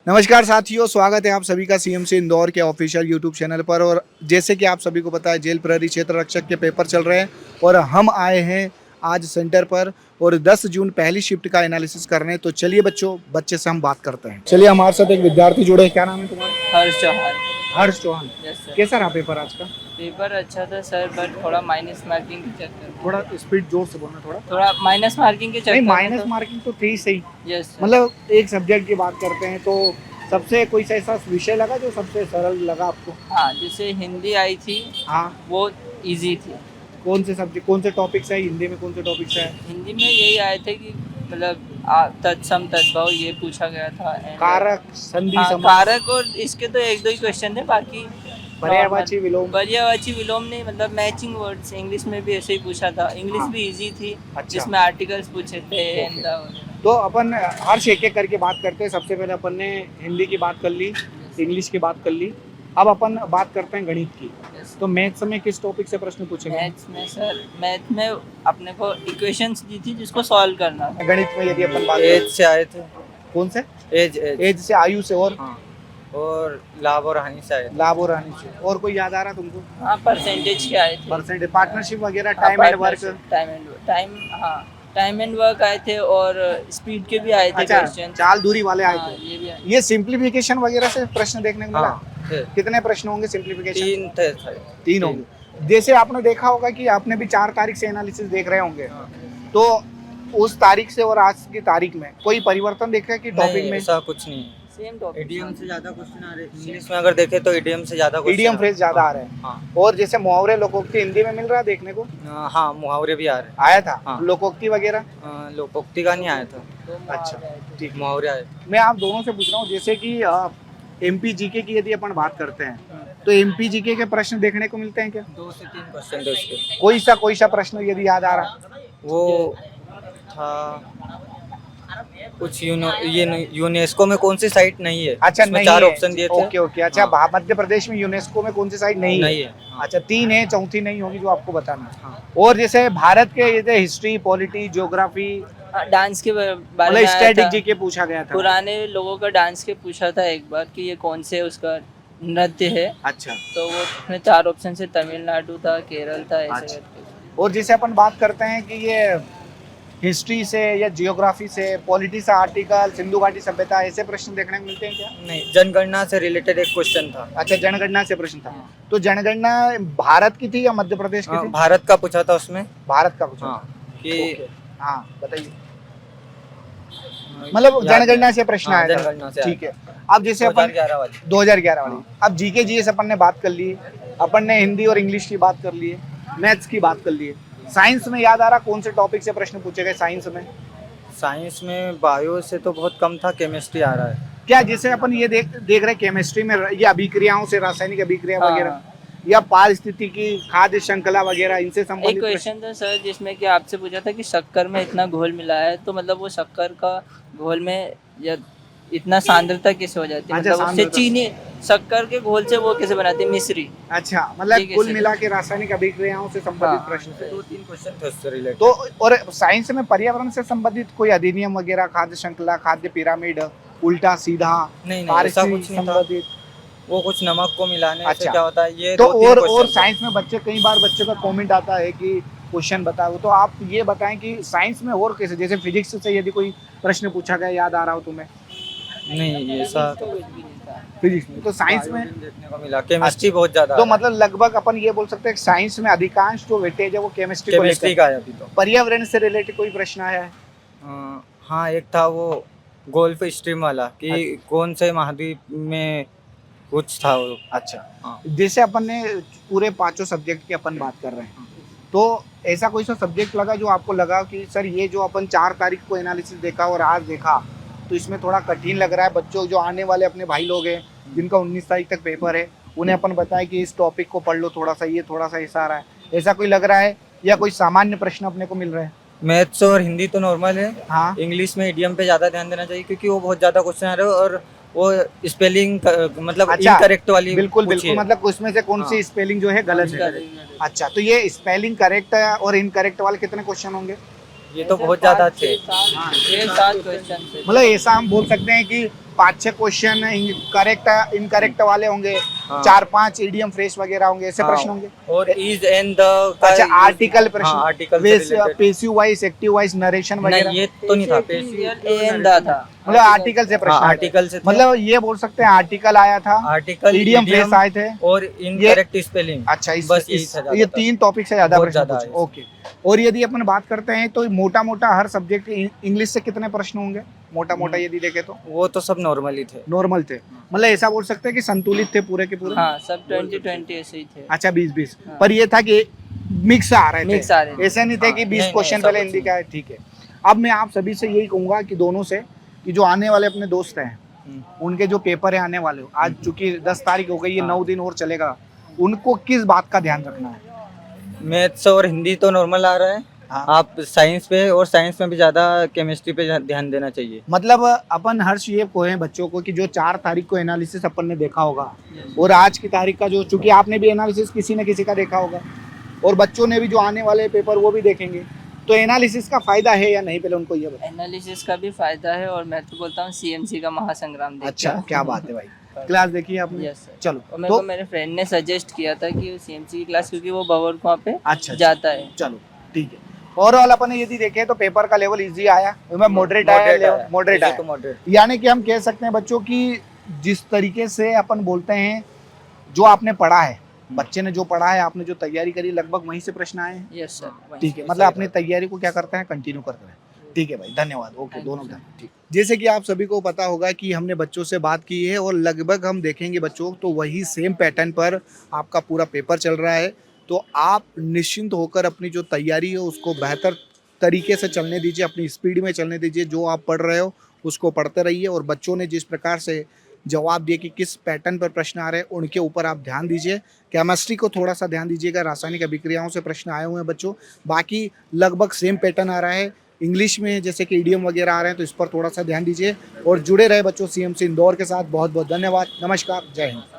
नमस्कार साथियों, स्वागत है आप सभी का सीएमसी इंदौर के ऑफिशियल यूट्यूब चैनल पर। और जैसे कि आप सभी को पता है, जेल प्रहरी क्षेत्र रक्षक के पेपर चल रहे हैं और हम आए हैं आज सेंटर पर और 10 जून पहली शिफ्ट का एनालिसिस करने। तो चलिए बच्चे से हम बात करते हैं। चलिए, हमारे साथ एक विद्यार्थी जुड़े हैं। क्या नाम है तुम्हारा? हर्ष चौहान। हर्ष चौहान। Yes sir. कैसा रहा पेपर आज का? पेपर अच्छा था सर, बट थोड़ा माइनस मार्किंग के चक्कर थोड़ा स्पीड जोर से बोलना। थोड़ा माइनस मार्किंग के नहीं, चक्कर माइनस मार्किंग तो थी सही। Yes sir. मतलब एक सब्जेक्ट की बात करते हैं तो सबसे कोई सा ऐसा विषय लगा जो सबसे सरल लगा आपको? हाँ, जैसे हिंदी आई थी हाँ, वो इजी थी। कौन से सब्जेक्ट, कौन से टॉपिक्स है हिंदी में? कौन से टॉपिक्स है? हिंदी में यही आए थे कि मतलब तत्सम तद्भव ये पूछा गया था। कारक, संधि, हाँ, समास, कारक और इसके तो एक दो ही क्वेश्चन थे, बाकी पर्यायवाची विलोम। पर्यायवाची विलोम नहीं, मतलब मैचिंग वर्ड्स इंग्लिश में भी ऐसे ही पूछा था। इंग्लिश हाँ। भी इजी थी। अच्छा। जिसमें आर्टिकल्स पूछे थे and the तो अपन हर एक एक करके बात करते हैं। सबसे पहले अपन ने हिंदी की बात कर ली, इंग्लिश की बात कर ली। अब अपन बात करते हैं गणित की। Yes. तो मैथ्स में किस टॉपिक से प्रश्न पूछेंगे? मैथ में अपने को इक्वेशंस दी थी जिसको सॉल्व करना था। गणित में यदि अपन बात एज करें, से आए थे। कौन से? एज एज एज से, आयु से, और हाँ, और लाभ और हानि से आए थे। लाभ और हानि से। और कोई याद आ रहा तुमको? हाँ, परसेंटेज के आए थे। परसेंटेज, पार्टनरशिप वगैरह, time and work. Time and work आए थे और स्पीड के भी आए थे अच्छा, क्वेश्चन। चाल दूरी वाले आए थे। ये भी आए। ये सिंप्लीफिकेशन वगैरह से प्रश्न देखने को मिला। हाँ थे। कितने प्रश्न होंगे सिंप्लीफिकेशन? 3 थे शायद। 3 होंगे। जैसे आपने देखा होगा कि आपने भी 4 तारीख से एनालिसिस देख रहे होंगे, तो उस तारीख से और आज की तारीख में कोई परिवर्तन देखा है कि टॉपिक नहीं, में? ऐसा कुछ नहीं है। Same topic. ईडीएम से ज्यादा क्वेश्चन आ रहे हैं। इंग्लिश में अगर देखें तो ईडीएम से ज्यादा क्वेश्चन ईडीएम फ्रेज ज्यादा आ रहे हैं। हाँ और जैसे मुहावरे, लोकोक्ति हिंदी में मिल रहा है देखने को? हाँ, मुहावरे भी आ रहे हैं। आया था हाँ। लोकोक्ति वगैरह? लोकोक्ति का नहीं आया था, अच्छा, ठीक। मुहावरे आए। मैं आप दोनों से पूछ रहा हूँ, जैसे कि एमपी जीके की यदि अपन बात करते हैं तो एमपी जीके के प्रश्न देखने को मिलते हैं क्या? 2 से 3 क्वेश्चन थे उसके। कोई सा प्रश्न यदि याद आ रहा? वो था कुछ यूनेस्को में कौन सी साइट नहीं है। अच्छा, उसमें नहीं 4 है। ऑप्शन दिए थे। ओके। अच्छा, हाँ। मध्य प्रदेश में यूनेस्को में कौन सी साइट नहीं नहीं है? है। हाँ। अच्छा, 3 है, चौथी नहीं होगी जो आपको बताना है। हाँ। और जैसे भारत के ये हिस्ट्री, पॉलिटी, ज्योग्राफी, डांस के बारे मतलब में आया स्टैटिक था। जीके पूछा गया था। पुराने लोगों का डांस के पूछा था एक बार कि ये कौन से उसका नृत्य है। अच्छा। तो वो उसमें 4 ऑप्शन से तमिलनाडु था, केरल था, ऐसे अच्छा। करके। और जैसे अपन बात करते हैं कि ये हिस्ट्री से या जियोग्राफी से, पॉलिटी से आर्टिकल, सिंधु घाटी सभ्यता, ऐसे प्रश्न देखने को मिलते हैं क्या? नहीं, जनगणना से रिलेटेड एक क्वेश्चन था। अच्छा, जनगणना से प्रश्न था। तो जनगणना भारत की थी या मध्य प्रदेश की हाँ, थी? भारत का पूछा था उसमें। भारत का पूछा। हाँ, कि ओके। हाँ, बताइए। मतलब जनगणना से प्रश्न हाँ, आया था। जनगणना से ठीक है। अब जैसे अपन 2011 वाली। 2011 वाली, अब जीके जीएस अपन ने बात कर ली, अपन ने हिंदी और इंग्लिश की बात कर ली, मैथ्स की बात कर ली। साइंस में याद आ रहा कौन से टॉपिक से प्रश्न पूछे गए साइंस में? साइंस में बायो से तो बहुत कम था, केमिस्ट्री आ रहा है। क्या जैसे अपन ये देख रहे केमिस्ट्री में ये अभिक्रियाओं से, रासायनिक अभिक्रिया हाँ। वगैरह, या पारिस्थितिकी, खाद्य श्रृंखला वगैरह, इनसे एक संबंधित प्रश्न? क्वेश्चन था सर जिसमें कि आपसे पूछा था कि शक्कर में इतना घोल मिला है, तो मतलब वो शक्कर का घोल में या इतना सांद्रता कैसे हो जाती है? अच्छा, मतलब उससे सांद्रता। चीनी शक्कर के घोल से वो कैसे बनाते हैं, मिश्री? अच्छा, मतलब ठीक है, कुल सर। मिला के रासायनिक अभिक्रियाओं से संबंधित हाँ। प्रश्न थे। 2-3 क्वेश्चन थे उससे रिलेटेड। तो और साइंस में पर्यावरण से संबंधित कोई अधिनियम वगैरह, खाद्य श्रृंखला, खाद्य पिरामिड, उल्टा सीधा, नहीं, ऐसा पारिस्थितिकी कुछ नहीं था। संबंधित? वो कुछ नमक को मिलाने से अच्छा। क्या होता है, ये तो 2-3 और क्वेश्चन थे। साइंस में कई बार बच्चों का कमेंट आता है कि क्वेश्चन बताओ, तो आप ये बताएं कि साइंस में और कैसे, जैसे फिजिक्स से यदि कोई प्रश्न पूछा गया, याद आ रहा हो तुम्हें? नहीं, ऐसा फिजिक्स में तो साइंस में देखने को मिला। केमिस्ट्री बहुत ज्यादा तो आ रहा है। मतलब लगभग अपन ये बोल सकते हैं कि साइंस में अधिकांश जो वेटेज है वो केमिस्ट्री को केमिस्ट्री लेकर। का है अभी तो। पर्यावरण से रिलेटेड कोई प्रश्न आया है? हाँ, एक था वो गोल्फ स्ट्रीम वाला कि कौन से महाद्वीप में कुछ था वो। अच्छा। हाँ। जैसे अपन ने पूरे 5 सब्जेक्ट की अपन बात कर रहे हैं, तो ऐसा कोई सा सब्जेक्ट लगा जो आपको लगा कि सर ये जो अपन 4 तारीख को एनालिसिस देखा और आज देखा, तो इसमें थोड़ा कठिन लग रहा है, बच्चों जो आने वाले अपने भाई लोग हैं जिनका 19 तारीख तक पेपर है, उन्हें अपन बताएं कि इस टॉपिक को पढ़ लो, थोड़ा सा ऐसा आ रहा है, ऐसा कोई लग रहा है या कोई सामान्य प्रश्न अपने को मिल रहे हैं? मैथ्स और हिंदी तो नॉर्मल है। हाँ। इंग्लिश में इडियम पे ज्यादा ध्यान देना चाहिए क्योंकि वो बहुत ज्यादा क्वेश्चन आ रहे हैं और वो स्पेलिंग मतलब अच्छा, इनकरेक्ट वाली बिल्कुल पूछी बिल्कुल, है। मतलब उसमें से कौन सी हाँ। स्पेलिंग जो है गलत है? अच्छा, तो ये स्पेलिंग करेक्ट है और इनकरेक्ट वाले कितने क्वेश्चन होंगे? ये तो बहुत ज्यादा थे। 6-7 क्वेश्चन थे। मतलब ऐसा हम बोल सकते हैं कि 5-6 क्वेश्चन करेक्ट इनकरेक्ट वाले होंगे, हाँ। 4-5 इडियम फ्रेज वगैरह होंगे, ऐसे हाँ, प्रश्न होंगे। और इज एंड द अच्छा, आर्टिकल प्रश्न, हाँ, आर्टिकल से related। Passive wise, active voice, narration नहीं वगैरह, ये तो नहीं था एंड था मतलब आर्टिकल से प्रश्न आए थे। आर्टिकल से थे। मतलब ये बोल सकते हैं आर्टिकल आया था, आर्टिकल इडियम फ्रेज आए थे। और इनकरेक्ट स्पेलिंग। अच्छा, बस यही था ये ज्यादातर। 3 टॉपिक से ज्यादा बहुत प्रश्न ज्यादा पूछे। है। ओके। और यदि अपन बात करते हैं तो मोटा मोटा हर सब्जेक्ट इंग्लिश से कितने प्रश्न होंगे, मोटा मोटा यदि देखे तो? वो तो सब नॉर्मल ही थे। नॉर्मल थे, मतलब ऐसा बोल सकते हैं कि संतुलित थे पूरे के पूरे। हाँ, सब 20-20 ऐसे ही थे। अच्छा, 20-20, हाँ। पर ये था कि मिक्स आ रहे थे, मिक्स आ रहे थे। ऐसे नहीं थे कि हाँ, 20 नहीं, क्वेश्चन ऐसा पहले कुछ हिंदी नहीं। का है। ठीक है, अब मैं आप सभी से यही कहूंगा कि दोनों से कि जो आने वाले अपने दोस्त हैं, उनके जो पेपर है आने वाले, आज चूंकि 10 तारीख हो गई है, हाँ। 9 दिन और चलेगा, उनको किस बात का ध्यान रखना है? मैथ्स और हिंदी तो नॉर्मल आ रहा है। हाँ। आप साइंस पे, और साइंस में भी ज्यादा केमिस्ट्री पे ध्यान देना चाहिए। मतलब अपन हर्ष ये कोहे बच्चों को कि जो 4 तारीख को एनालिसिस अपन ने देखा होगा, और आज की तारीख का जो, चूंकि आपने भी एनालिसिस किसी न किसी का देखा होगा, और बच्चों ने भी जो आने वाले पेपर वो भी देखेंगे, तो एनालिसिस का फायदा है या नहीं, पहले उनको ये बताओ। एनालिसिस का भी फायदा है, और मैं तो बोलता हूँ सीएमसी का महासंग्राम देखिए। अच्छा, क्या बात है भाई, क्लास देखी है आपने? Yes sir. चलो, और मेरे तो को मेरे फ्रेंड ने सजेस्ट किया था कि सीएमसी की क्लास, क्योंकि वो बवर वहाँ पे अच्छा, जाता है। चलो ठीक है। ओवरऑल अपन यदि देखें तो पेपर का लेवल इजी आया, मॉडरेट आया, मॉडरेट आया, मॉडरेट। यानी कि हम कह सकते हैं बच्चों की जिस तरीके से अपन बोलते हैं, जो आपने पढ़ा है, बच्चे ने जो पढ़ा है, आपने जो तैयारी करी, लगभग वहीं से प्रश्न आए हैं। Yes sir. ठीक है, मतलब अपनी तैयारी को क्या करते हैं, कंटिन्यू करते हैं। ठीक है भाई, धन्यवाद। ओके, Thank you, दोनों sir. धन्यवाद। ठीक, जैसे कि आप सभी को पता होगा कि हमने बच्चों से बात की है, और लगभग हम देखेंगे बच्चों तो वही सेम पैटर्न पर आपका पूरा पेपर चल रहा है। तो आप निश्चिंत होकर अपनी जो तैयारी है उसको बेहतर तरीके से चलने दीजिए, अपनी स्पीड में चलने दीजिए। जो आप पढ़ रहे हो उसको पढ़ते रहिए, और बच्चों ने जिस प्रकार से जवाब दिए कि किस पैटर्न पर प्रश्न आ रहे हैं, उनके ऊपर आप ध्यान दीजिए। केमिस्ट्री को थोड़ा सा ध्यान दीजिएगा, रासायनिक अभिक्रियाओं से प्रश्न आए हुए हैं बच्चों, बाकी लगभग सेम पैटर्न आ रहा है। इंग्लिश में जैसे कि इडियम वगैरह आ रहे हैं, तो इस पर थोड़ा सा ध्यान दीजिए, और जुड़े रहे बच्चों सीएमसी इंदौर के साथ। बहुत बहुत धन्यवाद, नमस्कार, जय हिंद।